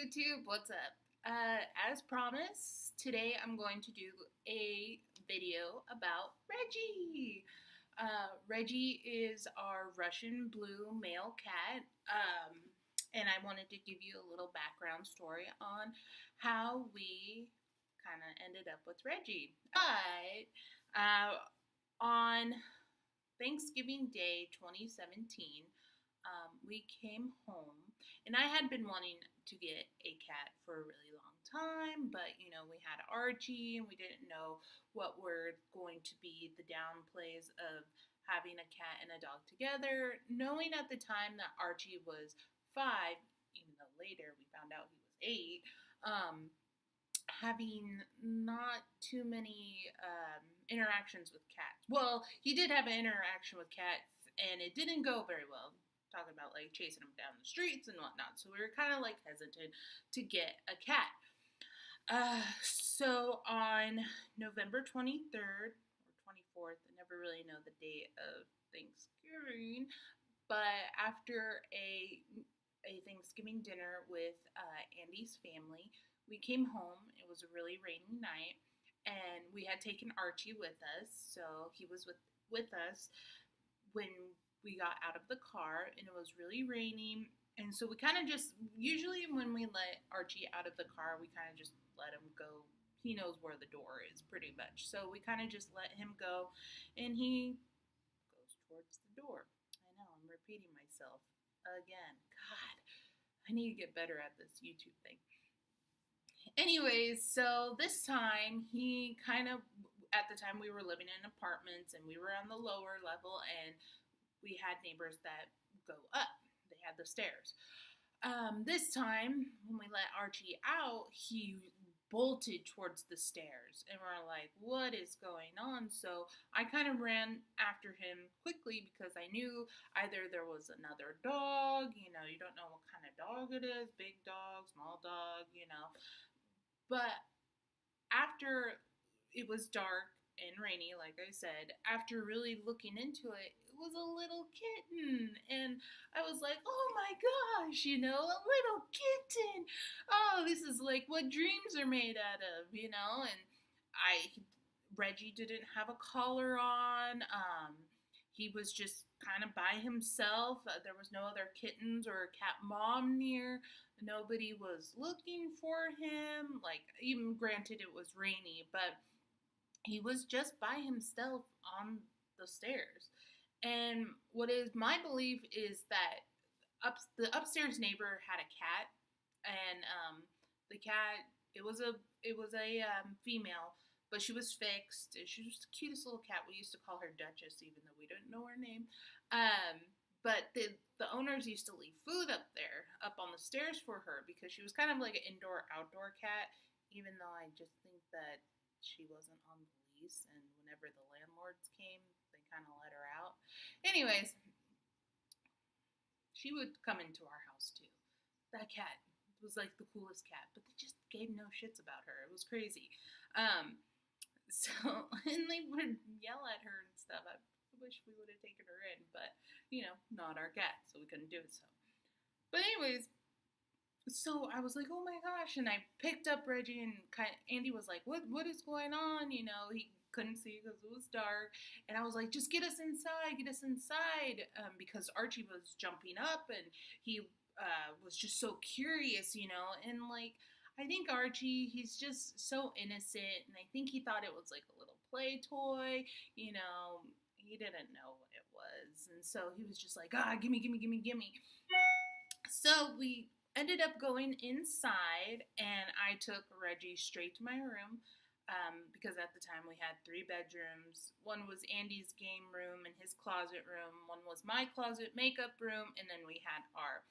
YouTube, what's up? As promised, today I'm going to do a video about Reggie. Reggie is our Russian blue male cat, and I wanted to give you a little background story on how we kind of ended up with Reggie. On Thanksgiving Day 2017, we came home, and I had been wanting to get a cat for a really long time, but we had Archie, and we didn't know what were going to be the downplays of having a cat and a dog together. Knowing at the time that Archie was 5, even though later we found out he was 8, having not too many interactions with cats. Well, he did have an interaction with cats, and it didn't go very well. Talking about like chasing them down the streets and whatnot. So we were kind of like hesitant to get a cat. So on November 23rd or 24th, I never really know the date of Thanksgiving, but after a Thanksgiving dinner with Andy's family, we came home. It was a really rainy night, and we had taken Archie with us, so he was with us when we got out of the car, and it was really rainy. And so we kind of just, usually when we let Archie out of the car, we kind of just let him go. He knows where the door is pretty much. So we kind of just let him go, and he goes towards the door. I know, I'm repeating myself again. God, I need to get better at this YouTube thing. Anyways, so this time he kind of, at the time we were living in apartments, and we were on the lower level, and we had neighbors that go up. They had the stairs. This time, when we let Archie out, he bolted towards the stairs. And we're like, what is going on? So I kind of ran after him quickly because I knew either there was another dog, you don't know what kind of dog it is, big dog, small dog, But after it was dark and rainy, like I said, after really looking into it, it was a little kitten. And I was like, oh my gosh, a little kitten. Oh, this is like what dreams are made out of, And Reggie didn't have a collar on. He was just kind of by himself. There was no other kittens or cat mom near. Nobody was looking for him. Like, even granted, it was rainy, but he was just by himself on the stairs. And what is my belief is that the upstairs neighbor had a cat, and the cat, it was a female, but she was fixed. She was the cutest little cat. We used to call her Duchess, even though we didn't know her name. But the owners used to leave food up there, up on the stairs for her, because she was kind of like an indoor-outdoor cat, even though I just think that she wasn't on the lease, and whenever the landlords came, they kind of let her out. Anyways, she would come into our house too. That cat was like the coolest cat, but they just gave no shits about her. It was crazy. And they would yell at her and stuff. I wish we would have taken her in, but not our cat, so we couldn't do it. But anyways, so I was like, oh my gosh, and I picked up Reggie, and Andy was like, what is going on? He couldn't see because it was dark, and I was like, just get us inside, because Archie was jumping up, and he was just so curious, and like, I think Archie, he's just so innocent, and I think he thought it was like a little play toy, he didn't know what it was, and so he was just like, gimme. So we ended up going inside, and I took Reggie straight to my room, because at the time we had 3 bedrooms. One was Andy's game room and his closet room. One was my closet makeup room, and then we had our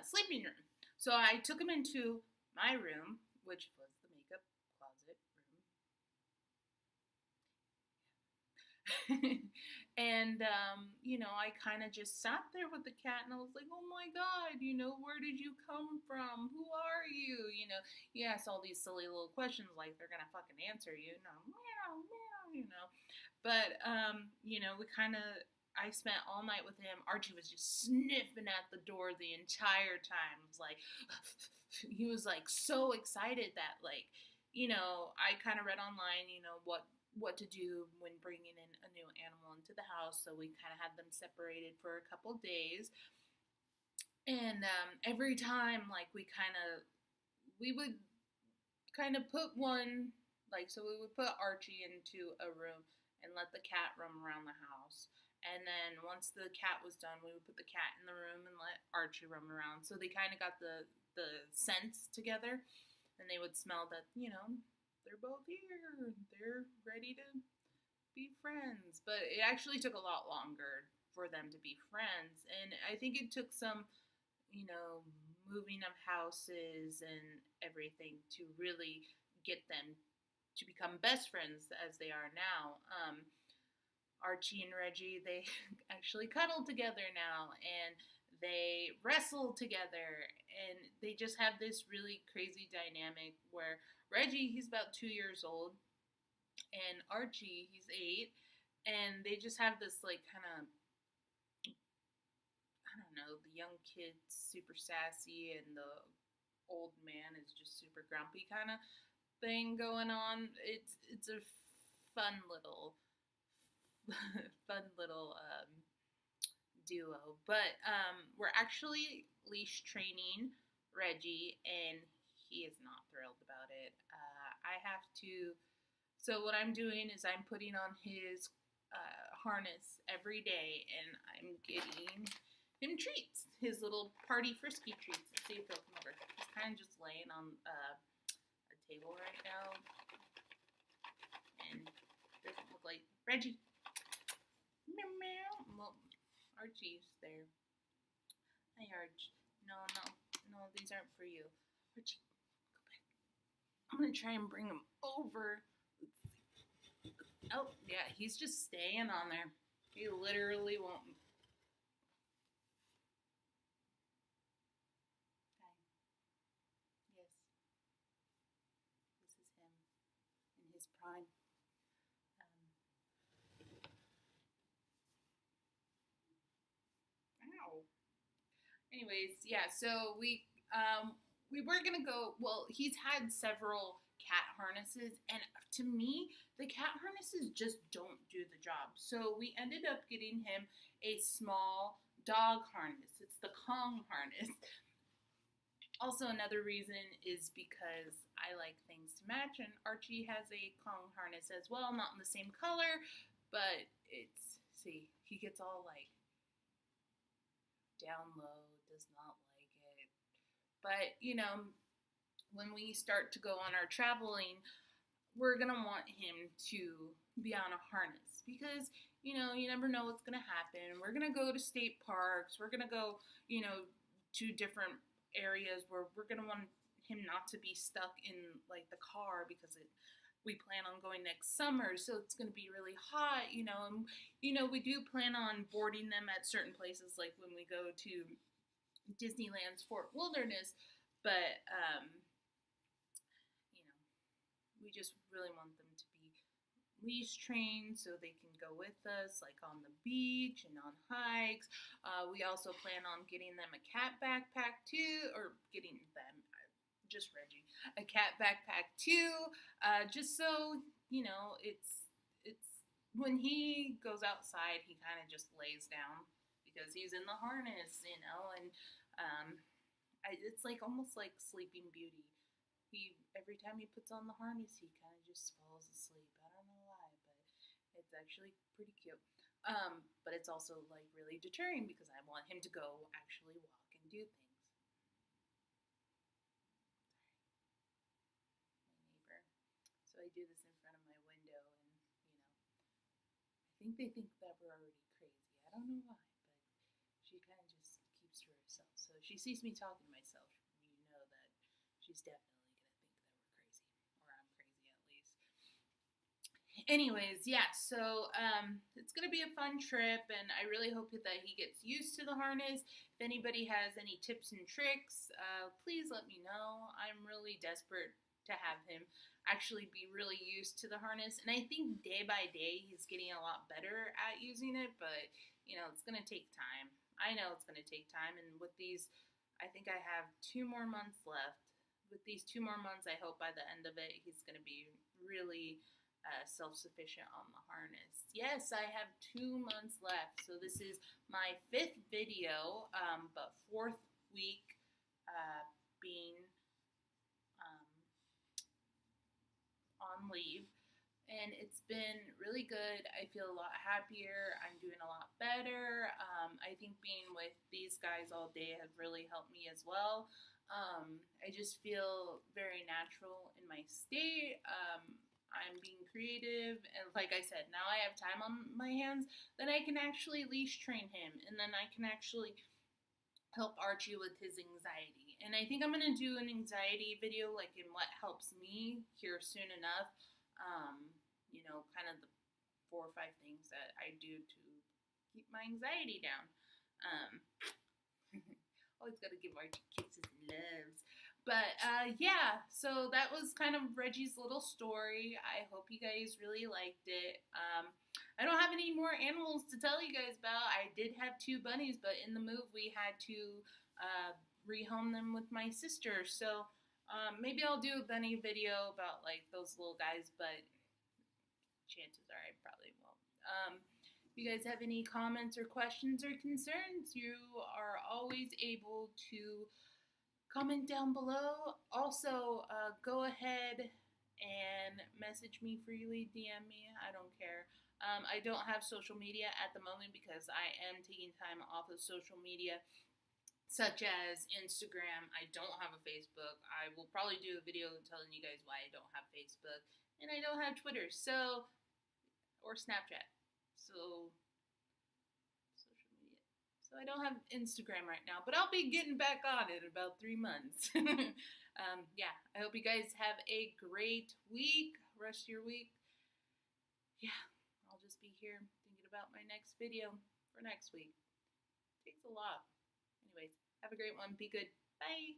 sleeping room. So I took him into my room, which was the makeup closet room. And, I kind of just sat there with the cat, and I was like, oh my God, where did you come from? Who are you? You ask all these silly little questions like they're going to fucking answer you, meow, meow, But, we kind of, I spent all night with him. Archie was just sniffing at the door the entire time. It was like he was like so excited that like I kind of read online what to do when bringing in a new animal into the house. So we kind of had them separated for a couple days, and every time like we would kind of put one like so we would put Archie into a room and let the cat roam around the house. And then once the cat was done, we would put the cat in the room and let Archie roam around. So they kind of got the scents together, and they would smell that they're both here, they're ready to be friends. But it actually took a lot longer for them to be friends, and I think it took some moving of houses and everything to really get them to become best friends as they are now. Archie and Reggie, they actually cuddle together now, and they wrestle together, and they just have this really crazy dynamic where Reggie, he's about 2 years old, and Archie, he's 8, and they just have this like kind of, I don't know, the young kid's super sassy and the old man is just super grumpy kind of thing going on. It's a fun little fun little duo. But we're actually leash training Reggie, and he is not thrilled about it. I have to. So what I'm doing is I'm putting on his harness every day, and I'm getting him treats, his little party frisky treats. Let's see if he'll come over. He's kind of just laying on a table right now, and doesn't look like Reggie. Meow meow. Well, Archie's there. Hi, Arch. No, these aren't for you. Archie, go back. I'm gonna try and bring him over. Oh, yeah, he's just staying on there. He literally won't. Hi. Yes. This is him in his prime. Ow. Anyways, yeah, so we were gonna go. Well, he's had several cat harnesses, and to me, the cat harnesses just don't do the job. So we ended up getting him a small dog harness. It's the Kong harness. Also, another reason is because I like things to match, and Archie has a Kong harness as well, not in the same color, but see, he gets all like down low, does not like it. But, when we start to go on our traveling, we're going to want him to be on a harness because, you never know what's going to happen. We're going to go to state parks. We're going to go, to different areas where we're going to want him not to be stuck in like the car because we plan on going next summer, so it's going to be really hot, and we do plan on boarding them at certain places, like when we go to Disneyland's Fort Wilderness, but we just really want them to be leash trained so they can go with us, like on the beach and on hikes. We also plan on getting them a cat backpack too, or getting them, just Reggie, a cat backpack too, just so it's when he goes outside, he kind of just lays down because he's in the harness, and it's like almost like Sleeping Beauty. Every time he puts on the harness, he kind of just falls asleep. I don't know why, but it's actually pretty cute. But it's also like really deterring because I want him to go actually walk and do things. My neighbor. So I do this in front of my window, and I think they think that we're already crazy. I don't know why, but she kind of just keeps to herself. So if she sees me talking to myself, you know that she's definitely or I'm crazy at least. Anyways, yeah, so it's going to be a fun trip, and I really hope that he gets used to the harness. If anybody has any tips and tricks, please let me know. I'm really desperate to have him actually be really used to the harness, and I think day by day he's getting a lot better at using it, but it's going to take time. I know it's going to take time. And with these, I think I have 2 more months left. With these 2 more months, I hope by the end of it, he's going to be really self-sufficient on the harness. Yes, I have 2 months left. So this is my 5th video, but 4th week being on leave. And it's been really good. I feel a lot happier. I'm doing a lot better. I think being with these guys all day have really helped me as well. I just feel very natural in my state. I'm being creative. And like I said, now I have time on my hands, then I can actually leash train him. And then I can actually help Archie with his anxiety. And I think I'm going to do an anxiety video, like in what helps me here soon enough. Kind of the 4 or 5 things that I do to keep my anxiety down. Always got to give Archie kisses and loves. But yeah, so that was kind of Reggie's little story. I hope you guys really liked it. I don't have any more animals to tell you guys about. I did have 2 bunnies, but in the move we had to rehome them with my sister. So maybe I'll do a bunny video about like those little guys, but chances are I probably won't. If you guys have any comments or questions or concerns, you are always able to comment down below. Also, go ahead and message me freely, DM me, I don't care. I don't have social media at the moment because I am taking time off of social media, such as Instagram. I don't have a Facebook. I will probably do a video telling you guys why I don't have Facebook. And I don't have Twitter, or Snapchat. So, social media. So I don't have Instagram right now, but I'll be getting back on it in about 3 months. Yeah, I hope you guys have a great week, rest of your week. Yeah, I'll just be here thinking about my next video for next week. It takes a lot. Anyways, have a great one. Be good. Bye.